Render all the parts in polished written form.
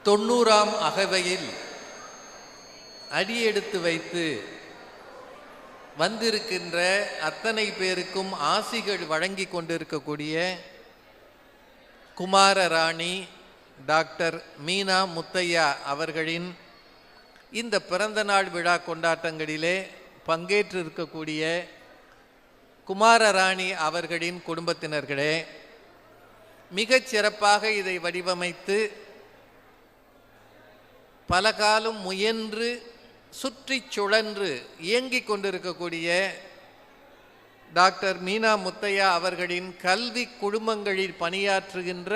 90ஆம் அகவையில் அடியெடுத்து வைத்து வந்திருக்கின்ற அத்தனை பேருக்கும் ஆசிகள் வழங்கி கொண்டிருக்கக்கூடிய குமாரராணி டாக்டர் மீனா முத்தையா அவர்களின் இந்த பிறந்தநாள் விழா கொண்டாட்டங்களிலே பங்கேற்றிருக்கக்கூடிய குமாரராணி அவர்களின் குடும்பத்தினர்களே, மிகச் சிறப்பாக இதை வடிவமைத்து பல காலம் முயன்று சுற்றி சுழன்று இயங்கிக் கொண்டிருக்கக்கூடிய டாக்டர் மீனா முத்தையா அவர்களின் கல்வி குழுமங்களில் பணியாற்றுகின்ற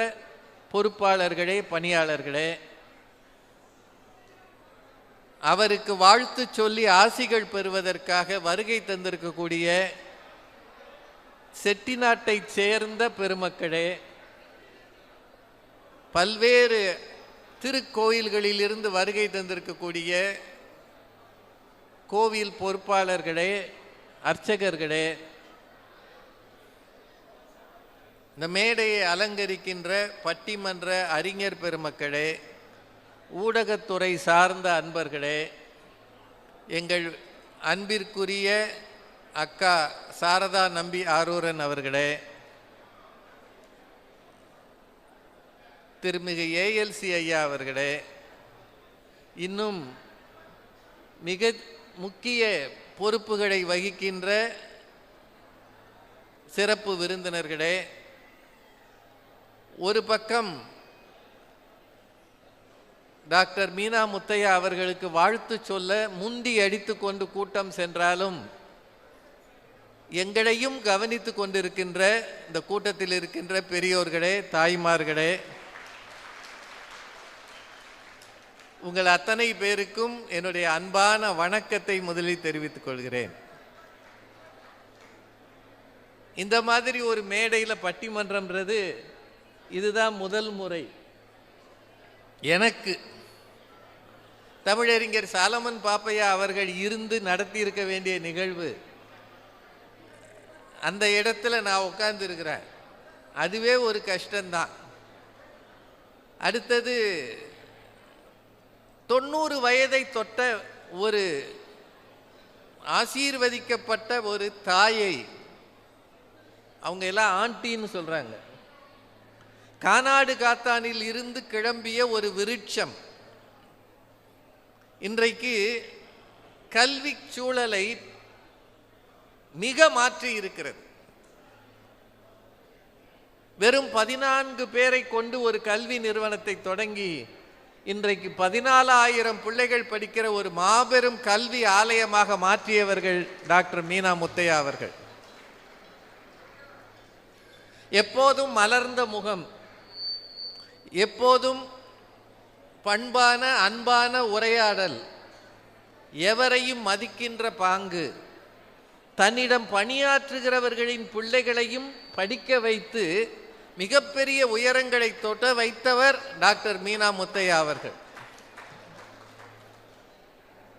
பொறுப்பாளர்களே, பணியாளர்களே, அவருக்கு வாழ்த்து சொல்லி ஆசிகள் பெறுவதற்காக வருகை தந்திருக்கக்கூடிய செட்டிநாட்டைச் சேர்ந்த பெருமக்களே, பல்வேறு திருக்கோயில்களிலிருந்து வருகை தந்திருக்கக்கூடிய கோவில் பொறுப்பாளர்களே, அர்ச்சகர்களே, இந்த மேடையை அலங்கரிக்கின்ற பட்டிமன்ற அறிஞர் பெருமக்களே, ஊடகத்துறை சார்ந்த அன்பர்களே, எங்கள் அன்பிற்குரிய அக்கா சாரதா நம்பி ஆரூரன் அவர்களே, திருமிகு ஏஎல்சி ஐயா அவர்களே, இன்னும் மிக முக்கிய பொறுப்புகளை வகிக்கின்ற சிறப்பு விருந்தினர்களே, ஒரு பக்கம் டாக்டர் மீனா முத்தையா அவர்களுக்கு வாழ்த்து சொல்ல முண்டி அடித்து கொண்டு கூட்டம் சென்றாலும் எங்களையும் கவனித்து கொண்டிருக்கின்ற இந்த கூட்டத்தில் இருக்கின்ற பெரியோர்களே, தாய்மார்களே, உங்கள் அத்தனை பேருக்கும் என்னுடைய அன்பான வணக்கத்தை முதலில் தெரிவித்துக் கொள்கிறேன். இந்த மாதிரி ஒரு மேடையில் பட்டிமன்றம்ன்றது இதுதான் முதல் முறை. எனக்கு தமிழறிஞர் சாலமன் பாப்பையா அவர்கள் இருந்து நடத்தி இருக்க வேண்டிய நிகழ்வு, அந்த இடத்துல நான் உட்கார்ந்து இருக்கிறேன். அதுவே ஒரு கஷ்டம்தான். அடுத்தது 90 வயதை தொட்ட ஒரு ஆசீர்வதிக்கப்பட்ட ஒரு தாயை, அவங்க எல்லாம் ஆண்டின்னு சொல்றாங்க, கானாடு காத்தானில் இருந்து கிளம்பிய ஒரு விருட்சம் இன்றைக்கு கல்வி சூழலை மிக மாற்றி இருக்கிறது. வெறும் 14 பேரை கொண்டு ஒரு கல்வி நிறுவனத்தை தொடங்கி இன்றைக்கு 14,000 பிள்ளைகள் படிக்கிற ஒரு மாபெரும் கல்வி ஆலயமாக மாற்றியவர்கள் டாக்டர் மீனா முத்தையா அவர்கள். எப்போதும் மலர்ந்த முகம், எப்போதும் பண்பான அன்பான உரையாடல், எவரையும் மதிக்கின்ற பாங்கு, தன்னிடம் பணியாற்றுகிறவர்களின் பிள்ளைகளையும் படிக்க வைத்து மிகப்பெரிய உயரங்களை தொட்ட வைத்தவர் டாக்டர் மீனா முத்தையா அவர்கள்.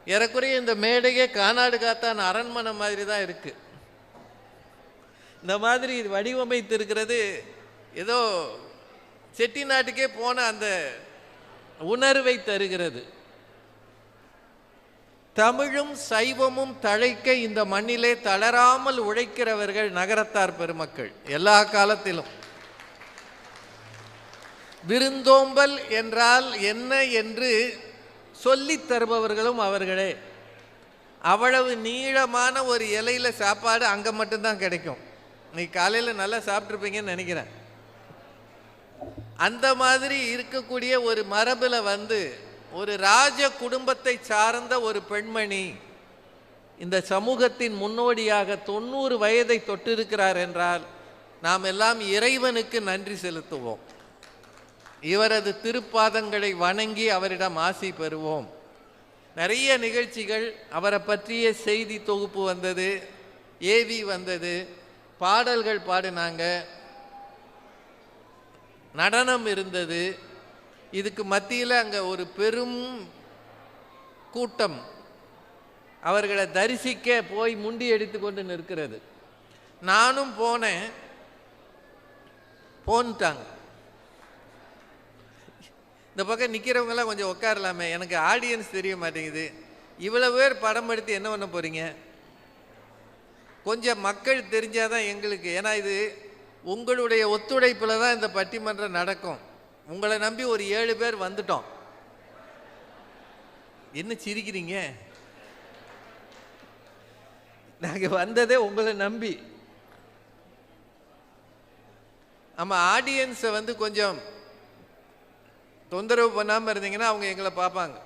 ஏறக்குறைய இந்த மேடையே கானாடு காத்தான் அரண்மனை மாதிரி தான் இருக்கு. இந்த மாதிரி வடிவமைத்து இருக்கிறது ஏதோ செட்டிநாட்டுக்கே போன அந்த உணர்வை தருகிறது. தமிழும் சைவமும் தழைக்க இந்த மண்ணிலே தளராமல் உழைக்கிறவர்கள் நகரத்தார் பெருமக்கள். எல்லா காலத்திலும் விருந்தோம்பல் என்றால் என்ன என்று சொல்லித் தருபவர்களும் அவர்களே. அவ்வளவு நீளமான ஒரு இலையில சாப்பாடு அங்கே மட்டும்தான் கிடைக்கும். இன்னைக்கு காலையில் நல்லா சாப்பிட்ருப்பீங்கன்னு நினைக்கிறேன். அந்த மாதிரி இருக்கக்கூடிய ஒரு மரபில் ஒரு ராஜ குடும்பத்தை சார்ந்த ஒரு பெண்மணி இந்த சமூகத்தின் முன்னோடியாக 90 வயதை தொட்டிருக்கிறார் என்றால் நாம் எல்லாம் இறைவனுக்கு நன்றி செலுத்துவோம். இவரது திருப்பாதங்களை வணங்கி அவரிடம் ஆசி பெறுவோம். நிறைய நிகழ்ச்சிகள், அவரை பற்றிய செய்தி தொகுப்பு வந்தது, ஏவி வந்தது, பாடல்கள் பாடினாங்க, நடனம் இருந்தது. இதுக்கு மத்தியில் அங்கே ஒரு பெரும் கூட்டம் அவர்களை தரிசிக்க போய் முண்டி எடுத்து கொண்டு நிற்கிறது. நானும் போன்ட்டாங்க. இந்த பக்கம் நிற்கிறவங்களாம் கொஞ்சம் உட்காரலாமே, எனக்கு ஆடியன்ஸ் தெரிய மாட்டேங்குது. இவ்வளோ பேர் படம் எடுத்து என்ன பண்ண போகிறீங்க? கொஞ்சம் மக்கள் தெரிஞ்சாதான் எங்களுக்கு. ஏன்னா இது உங்களுடைய ஒத்துழைப்பில் தான் இந்த பட்டிமன்றம் நடக்கும். உங்களை நம்பி ஒரு 7 பேர் வந்துட்டோம். என்ன சிரிக்கிறீங்க? நாங்கள் வந்ததே உங்களை நம்பி. நம்ம ஆடியன்ஸை கொஞ்சம் தொந்தரவு பண்ணாமல் இருந்தீங்கன்னா அவங்க எங்களை பார்ப்பாங்க.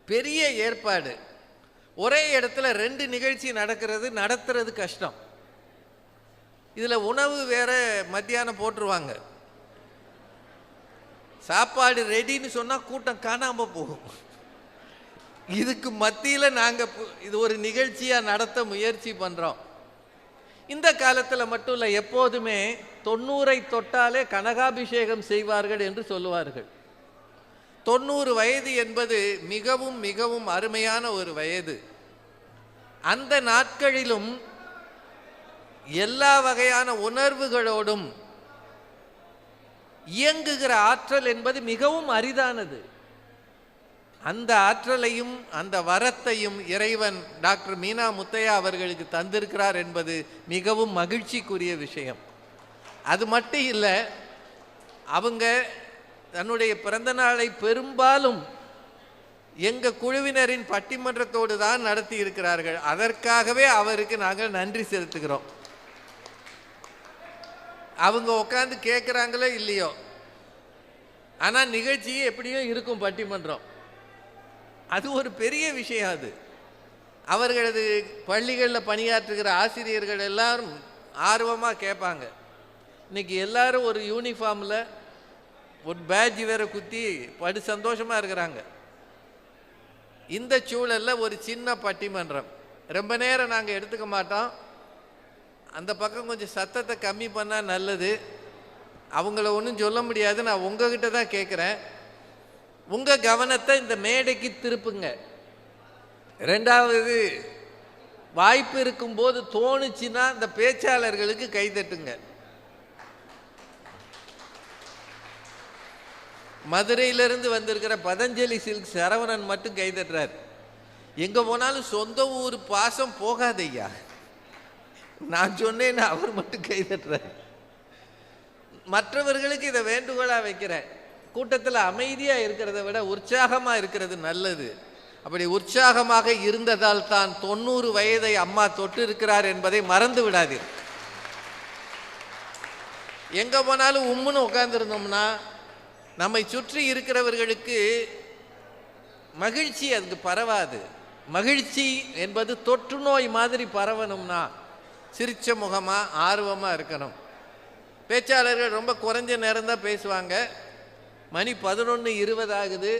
பெரிய ஏற்பாடு, ஒரே இடத்துல 2 நிகழ்ச்சி நடத்துறது கஷ்டம். இதில் உணவு வேற மத்தியானம் போட்டுருவாங்க. சாப்பாடு ரெடின்னு சொன்னால் கூட்டம் காணாமல் போகும். இதுக்கு மத்தியில் நாங்கள் இது ஒரு நிகழ்ச்சியாக நடத்த முயற்சி பண்ணுறோம். இந்த காலத்தில் மட்டும் இல்லை, எப்போதுமே 90 தொட்டாலே கனகாபிஷேகம் செய்வார்கள் என்று சொல்லுவார்கள். 90 வயது என்பது மிகவும் மிகவும் அருமையான ஒரு வயது. அந்த நாட்களிலும் எல்லா வகையான உணர்வுகளோடும் இயங்குகிற ஆற்றல் என்பது மிகவும் அரிதானது. அந்த ஆற்றலையும் அந்த வரத்தையும் இறைவன் டாக்டர் மீனா முத்தையா அவர்களுக்கு தந்திருக்கிறார் என்பது மிகவும் மகிழ்ச்சிக்குரிய விஷயம். அது மட்டும் இல்லை, அவங்க தன்னுடைய பிறந்த நாளை பெரும்பாலும் எங்கள் குழுவினரின் பட்டிமன்றத்தோடு தான் நடத்தி இருக்கிறார்கள். அதற்காகவே அவருக்கு நாங்கள் நன்றி செலுத்துகிறோம். அவங்க உட்காந்து கேட்குறாங்களோ இல்லையோ, ஆனால் நிகழ்ச்சி எப்படியும் இருக்கும் பட்டிமன்றம். அது ஒரு பெரிய விஷயம். அது அவர்களது பள்ளிகளில் பணியாற்றுகிற ஆசிரியர்கள் எல்லாரும் ஆர்வமாக கேட்பாங்க. இன்றைக்கி எல்லாரும் ஒரு யூனிஃபார்மில் ஒரு பேட்ஜ் வேற குத்தி சந்தோஷமாக இருக்கிறாங்க. இந்த சூழலில் ஒரு சின்ன பட்டிமன்றம் ரொம்ப நேரம் நாங்கள் எடுத்துக்க மாட்டோம். அந்த பக்கம் கொஞ்சம் சத்தத்தை கம்மி பண்ணால் நல்லது. அவங்கள ஒன்றும் சொல்ல முடியாது. நான் உங்ககிட்ட தான் கேட்குறேன், உங்கள் கவனத்தை இந்த மேடைக்கு திருப்புங்க. 2வது, வாய்ப்பு இருக்கும்போது தோணுச்சுன்னா இந்த பேச்சாளர்களுக்கு கைதட்டுங்க. மதுரையிலிருந்து வந்திருக்கிற பதஞ்சலி சில்க் சரவணன் மட்டும் கைதட்டுறார். எங்கே போனாலும் சொந்த ஊர் பாசம் போகாதையா, நான் சொன்னேன்னு அவர் மட்டும் கைதட்டுறார். மற்றவர்களுக்கு இதை வேண்டுகோளாக வைக்கிறேன். கூட்டத்தில் அமைதியாக இருக்கிறத விட உற்சாகமாக இருக்கிறது நல்லது. அப்படி உற்சாகமாக இருந்ததால் தான் 90 வயதை அம்மா தொட்டு இருக்கிறார் என்பதை மறந்து விடாதீர். எங்கே போனாலும் உம்முன்னு உட்கார்ந்துருந்தோம்னா நம்மை சுற்றி இருக்கிறவர்களுக்கு மகிழ்ச்சி அதுக்கு பரவாது. மகிழ்ச்சி என்பது தொற்று நோய் மாதிரி பரவணும்னா சிரிச்ச முகமாக ஆர்வமாக இருக்கணும். பேச்சாளர்கள் ரொம்ப குறைஞ்ச நேரம் தான் பேசுவாங்க. மணி 11:20 ஆகுது.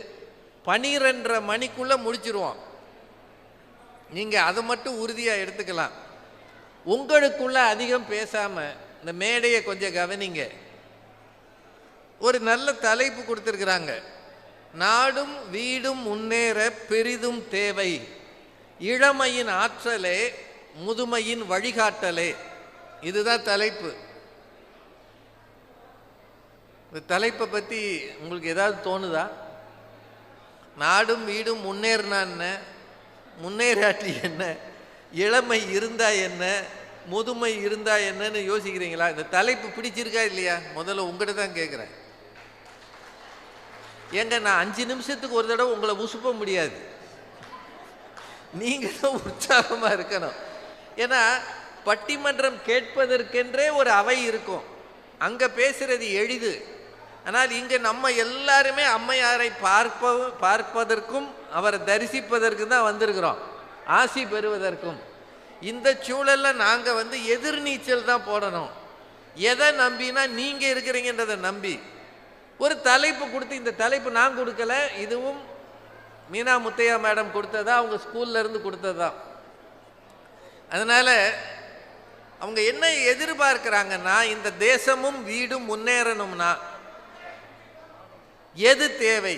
12:30 மணிக்குள்ளே முடிச்சிருவோம். நீங்கள் அதை மட்டும் உறுதியாக எடுத்துக்கலாம். உங்களுக்குள்ள அதிகம் பேசாமல் இந்த மேடையை கொஞ்சம் கவனிங்க. ஒரு நல்ல தலைப்பு கொடுத்துருக்குறாங்க, நாடும் வீடும் முன்னேற பெரிதும் தேவை, இளமையின் ஆற்றலே முதுமையின் வழிகாட்டலே. இதுதான் தலைப்பு. இந்த தலைப்பை பற்றி உங்களுக்கு ஏதாவது தோணுதா? நாடும் வீடும் முன்னேறினா என்ன, முன்னேறாட்டி என்ன, இளமை இருந்தா என்ன, முதுமை இருந்தா என்னன்னு யோசிக்கிறீங்களா? இந்த தலைப்பு பிடிச்சிருக்கா இல்லையா? முதல்ல உங்கள்கிட்ட தான் கேட்குறேன். ஏங்க, நான் 5 நிமிஷத்துக்கு ஒரு தடவை உங்களை உசுப்ப முடியாது. நீங்கள் தான் உற்சாகமாக இருக்கணும். ஏன்னா பட்டிமன்றம் கேட்பதற்கென்றே ஒரு அவை இருக்கும். அங்கே பேசுறது எளிது. ஆனால் இங்கே நம்ம எல்லாருமே அம்மையாரை பார்ப்பதற்கும் அவரை தரிசிப்பதற்கு தான் வந்திருக்கிறோம், ஆசி பெறுவதற்கும். இந்த சூழலில் நாங்கள் எதிர்நீச்சல் தான் போடணும். எதை நம்பினா நீங்கள் இருக்கிறீங்கன்றதை நம்பி ஒரு தலைப்பு கொடுத்து, இந்த தலைப்பு நான் கொடுக்கல, இதுவும் மீனா முத்தையா மேடம் கொடுத்ததா, அவங்க ஸ்கூல்ல இருந்து கொடுத்ததா. அதனால் அவங்க என்ன எதிர்பார்க்குறாங்கன்னா, இந்த தேசமும் வீடும் முன்னேறணும்னா எது தேவை?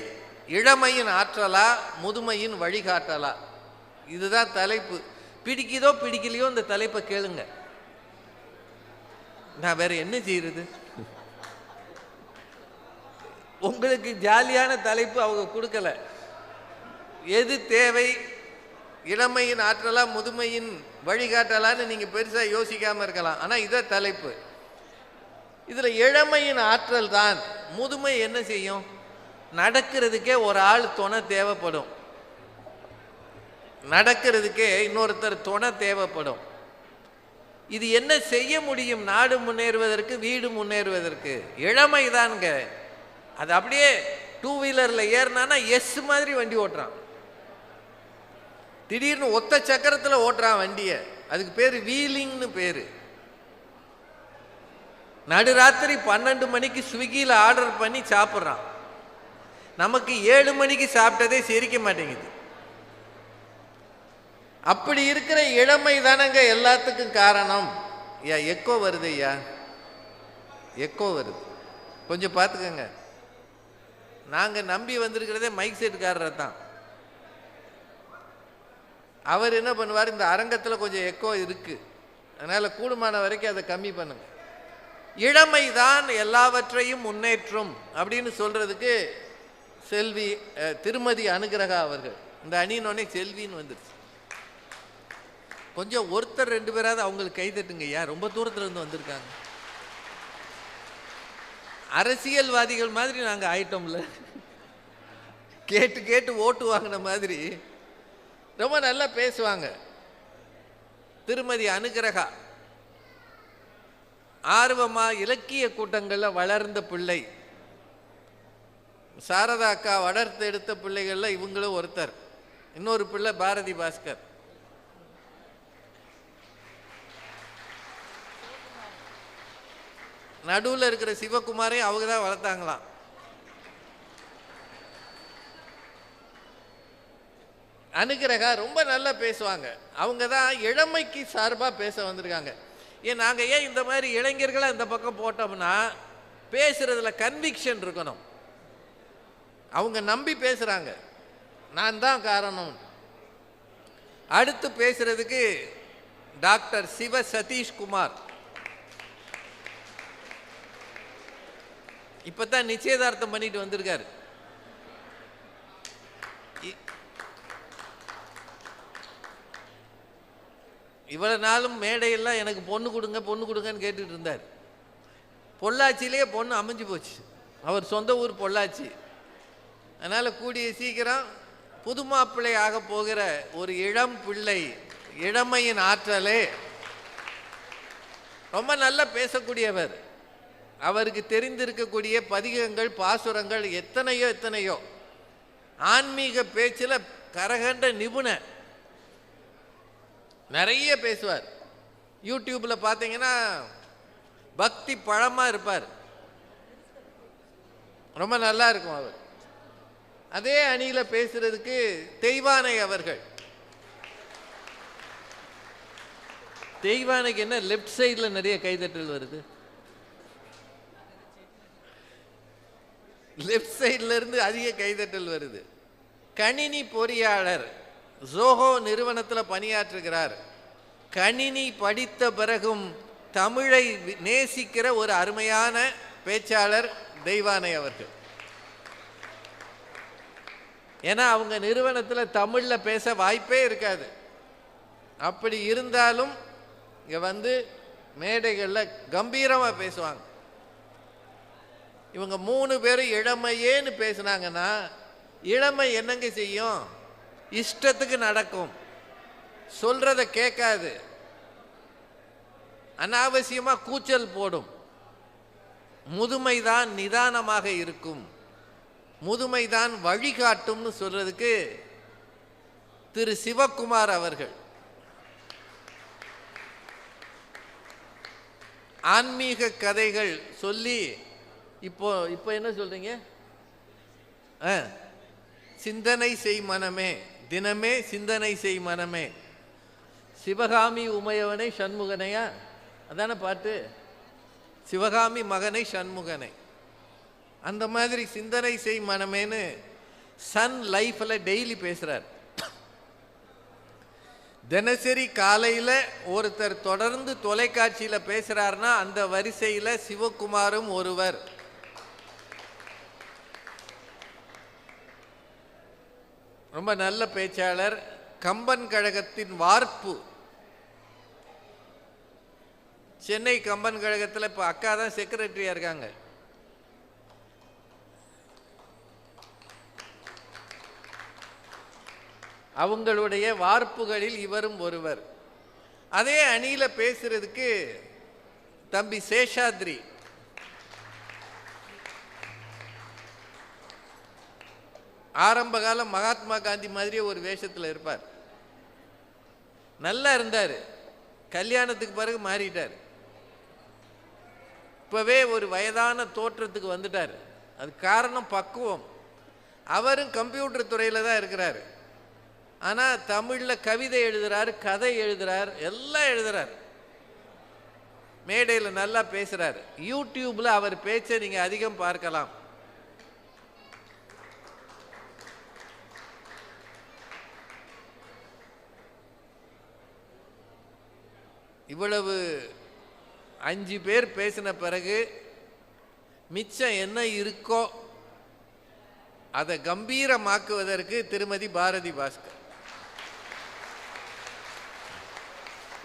இளமையின் ஆற்றலா முதுமையின் வழிகாட்டலா? இதுதான் தலைப்பு. பிடிக்குதோ பிடிக்கலையோ இந்த தலைப்பை கேளுங்க. நான் வேற என்ன செய்யறது? உங்களுக்கு ஜாலியான தலைப்பு அவங்க கொடுக்கல. எது தேவை, இளமையின் ஆற்றலா முதுமையின் வழிகாட்டலான்னு நீங்கள் பெருசாக யோசிக்காமல் இருக்கலாம். ஆனால் இதை தலைப்பு. இதில் இளமையின் ஆற்றல் தான். முதுமை என்ன செய்யும்? நடக்கிறதுக்கே ஒரு ஆள் துணை தேவைப்படும். நடக்கிறதுக்கே இன்னொருத்தர் துணை தேவைப்படும். இது என்ன செய்ய முடியும்? நாடு முன்னேறுவதற்கு, வீடு முன்னேறுவதற்கு இளமை தானுங்க. அது அப்படியே டூ வீலரில் ஏறினான்னா எஸ் மாதிரி வண்டி ஓட்டுறான். திடீர்னு ஒத்த சக்கரத்தில் ஓட்டுறான் வண்டியை. அதுக்கு பேர் வீலிங்னு பேர். நடுராத்திரி 12 மணிக்கு ஸ்விக்கியில் ஆர்டர் பண்ணி சாப்பிட்றான். நமக்கு 7 மணிக்கு சாப்பிட்டதே செரிக்க மாட்டேங்குது. அப்படி இருக்கிற இளமை தானங்க எல்லாத்துக்கும் காரணம். ஐயா எக்கோ வருது, ஐயா எக்கோ வருது, கொஞ்சம் பார்த்துக்கங்க. நாங்கள் நம்பி வந்திருக்கிறதே மைக் செட்டுக்காரரை தான். அவர் என்ன பண்ணுவார், இந்த அரங்கத்தில் கொஞ்சம் எக்கோ இருக்குது, அதனால் கூடுமான வரைக்கும் அதை கம்மி பண்ணுங்க. இளமை தான் எல்லாவற்றையும் முன்னேற்றும் அப்படின்னு சொல்கிறதுக்கு செல்வி திருமதி அனுகிரகா அவர்கள். இந்த அணியினோடனே செல்வின்னு வந்துடுச்சு. கொஞ்சம் ஒருத்தர் 2 பேராவது அவங்களுக்கு கை தட்டுங்க ஐயா, ரொம்ப தூரத்தில் இருந்து வந்திருக்காங்க. அரசியல்வாதிகள் மாதிரி நாங்கள் ஆயிட்டோம்ல, கேட்டு கேட்டு ஓட்டு வாங்கின மாதிரி. ரொம்ப நல்லா பேசுவாங்க திருமதி அனுகிரகா. ஆர்வமாக இலக்கிய கூட்டங்களில் வளர்ந்த பிள்ளை. சாரதா அக்கா வளர்த்து எடுத்த பிள்ளைகளில் இவங்களும் ஒருத்தர். இன்னொரு பிள்ளை பாரதி பாஸ்கர். நடுவில் இருக்கிற சிவகுமாரையும் அவங்க தான் வளர்த்தாங்களாம். அனுகிரகா ரொம்ப நல்லா பேசுவாங்க. அவங்க தான் இளமைக்கு சார்பாக பேச வந்திருக்காங்க. நாங்கள் ஏன் இந்த மாதிரி இளைஞர்களை இந்த பக்கம் போட்டோம்னா, பேசுறதுல கன்விக்ஷன் இருக்கணும். அவங்க நம்பி பேசுகிறாங்க, நான் தான் காரணம். அடுத்து பேசுறதுக்கு டாக்டர் சிவ சதீஷ்குமார். இப்போ தான் நிச்சயதார்த்தம் பண்ணிட்டு வந்திருக்காரு. இவ்வளவு நாளும் மேடையெல்லாம் எனக்கு பொண்ணு கொடுங்க பொண்ணு கொடுங்கன்னு கேட்டுட்டு இருந்தார். பொள்ளாச்சியிலேயே பொண்ணு அமைஞ்சு போச்சு. அவர் சொந்த ஊர் பொள்ளாச்சி. அதனால் கூடிய சீக்கிரம் புது மாப்பிள்ளை ஆக போகிற ஒரு இளம் பிள்ளை, இளமையின் ஆற்றலே. ரொம்ப நல்லா பேசக்கூடியவர். அவருக்கு தெரிந்திருக்கக்கூடிய பதிகங்கள், பாசுரங்கள் எத்தனையோ எத்தனையோ. ஆன்மீக பேச்சில் கரகண்ட நிபுணர். நிறைய பேசுவார். யூடியூப்பில் பார்த்தீங்கன்னா பக்தி பழமாக இருப்பார். ரொம்ப நல்லா இருக்கும் அவர். அதே அணியில் பேசுறதுக்கு தெய்வானை அவர்கள். தெய்வானைக்கு என்ன லெஃப்ட் சைடில் நிறைய கைதட்டல் வருது? லெஃப்ட் சைடில் இருந்து அதிக கைதட்டல் வருது. கணினி பொறியாளர், ஜோஹோ நிறுவனத்தில் பணியாற்றுகிறார். கணினி படித்த பிறகும் தமிழை நேசிக்கிற ஒரு அருமையான பேச்சாளர் தெய்வானை அவர்கள். ஏன்னா அவங்க நிறுவனத்தில் தமிழில் பேச வாய்ப்பே இருக்காது. அப்படி இருந்தாலும் இங்கே வந்து மேடைகளில் கம்பீரமாக பேசுவாங்க. இவங்க 3 பேரும் இளமையேன்னு பேசுனாங்கன்னா, இளமை என்னங்க செய்யும்? இஷ்டத்துக்கு நடக்கும், சொல்றத கேட்காது, அனாவசியமாக கூச்சல் போடும். முதுமைதான் நிதானமாக இருக்கும், முதுமைதான் வழிகாட்டும்னு சொல்றதுக்கு திரு சிவகுமார் அவர்கள். ஆன்மீக கதைகள் சொல்லி இப்போ என்ன சொல்றீங்க? சிந்தனை செய் மனமே, தினமே சிந்தனை செய் மனமே. சிவகாமி உமையவனை சண்முகனையா, அதான பாட்டு? சிவகாமி மகனை சண்முகனை. அந்த மாதிரி சிந்தனை செய் மனமேன்னு சன் லைஃப்ல டெய்லி பேசுறார். தினசரி காலையில் ஒருத்தர் தொடர்ந்து தொலைக்காட்சியில் பேசுறாருன்னா அந்த வரிசையில் சிவகுமாரும் ஒருவர். ரொம்ப நல்ல பேச்சாளர். கம்பன் கழகத்தின் வார்ப்பு. சென்னை கம்பன் கழகத்தில் இப்போ அக்கா தான் செக்ரட்டரியா இருக்காங்க. அவங்களுடைய வார்ப்புகளில் இவரும் ஒருவர். அதே அணியில பேசுறதுக்கு தம்பி சேஷாத்ரி, ஆரம்ப காலம் மகாத்மா காந்தி மாதிரியே ஒரு வேஷத்தில் இருப்பார். நல்லா இருந்தார். கல்யாணத்துக்கு பிறகு மாறிட்டார். இப்பவே ஒரு வயதான தோற்றத்துக்கு வந்துட்டார். அது காரணம் பக்குவம். அவரும் கம்ப்யூட்டர் துறையில் தான் இருக்கிறார். ஆனால் தமிழில் கவிதை எழுதுறார், கதை எழுதுறார், எல்லாம் எழுதுறார். மேடையில் நல்லா பேசுறார். யூடியூப்ல அவர் பேச்சை நீங்க அதிகம் பார்க்கலாம். இவ்வளவு 5 பேர் பேசின பிறகு மிச்சம் என்ன இருக்கோ அதை கம்பீரமாக்குவதற்கு திருமதி பாரதி பாஸ்கர்.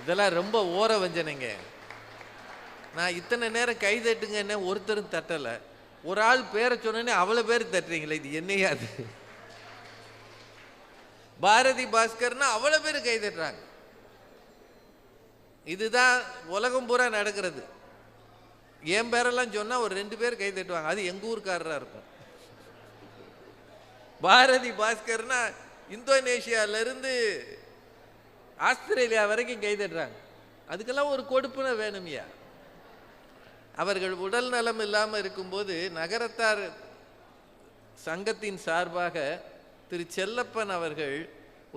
இதெல்லாம் ரொம்ப ஓர வஞ்சனைங்க. நான் இத்தனை நேரம் கை தட்டுங்க என்ன ஒருத்தரும் தட்டலை. ஒரு ஆள் பேரை சொன்னே அவ்வளோ பேர் தட்டுறீங்களே, இது என்னையாது? பாரதி பாஸ்கர்னா அவ்வளோ பேர் கை தட்டுறாங்க. இதுதான் உலகம் பூரா நடக்கிறது. என் பேரெல்லாம் சொன்னால் ஒரு 2 பேர் கை தட்டுவாங்க. அது எங்கள் ஊருக்காரராக இருக்கும். பாரதி பாஸ்கர்னா இந்தோனேஷியாவிலேருந்து ஆஸ்திரேலியா வரைக்கும் கை தட்டுறாங்க. அதுக்கெல்லாம் ஒரு கொடுப்புன வேணுமையா? அவர்கள் உடல் நலம் இல்லாமல் இருக்கும்போது நகரத்தார் சங்கத்தின் சார்பாக திரு செல்லப்பன் அவர்கள்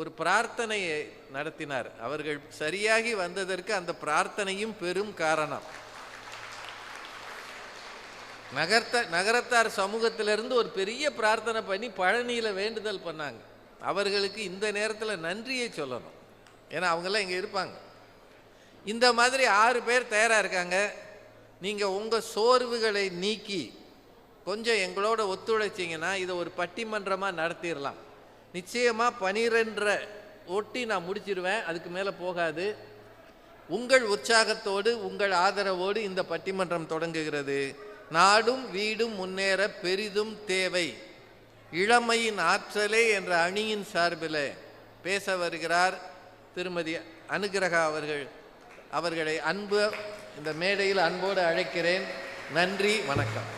ஒரு பிரார்த்தனையை நடத்தினார். அவர்கள் சரியாகி வந்ததற்கு அந்த பிரார்த்தனையும் பெரும் காரணம். நகரத்தார் சமூகத்திலிருந்து ஒரு பெரிய பிரார்த்தனை பண்ணி பழனியில் வேண்டுதல் பண்ணாங்க. அவர்களுக்கு இந்த நேரத்தில் நன்றியை சொல்லணும். ஏன்னா அவங்கெல்லாம் இங்கே இருப்பாங்க. இந்த மாதிரி 6 பேர் தயாராக இருக்காங்க. நீங்கள் உங்கள் சோர்வுகளை நீக்கி கொஞ்சம் எங்களோட ஒத்துழைச்சிங்கன்னா இதை ஒரு பட்டிமன்றமாக நடத்திடலாம். நிச்சயமாக 12 ஒட்டி நான் முடிச்சிடுவேன். அதுக்கு மேலே போகாது. உங்கள் உற்சாகத்தோடு உங்கள் ஆதரவோடு இந்த பட்டிமன்றம் தொடங்குகிறது. நாடும் வீடும் முன்னேற பெரிதும் தேவை இளமையின் ஆற்றலே என்ற அணியின் சார்பில் பேச வருகிறார் திருமதி அனுகிரகா அவர்கள். அவர்களை இந்த மேடையில் அன்போடு அழைக்கிறேன். நன்றி, வணக்கம்.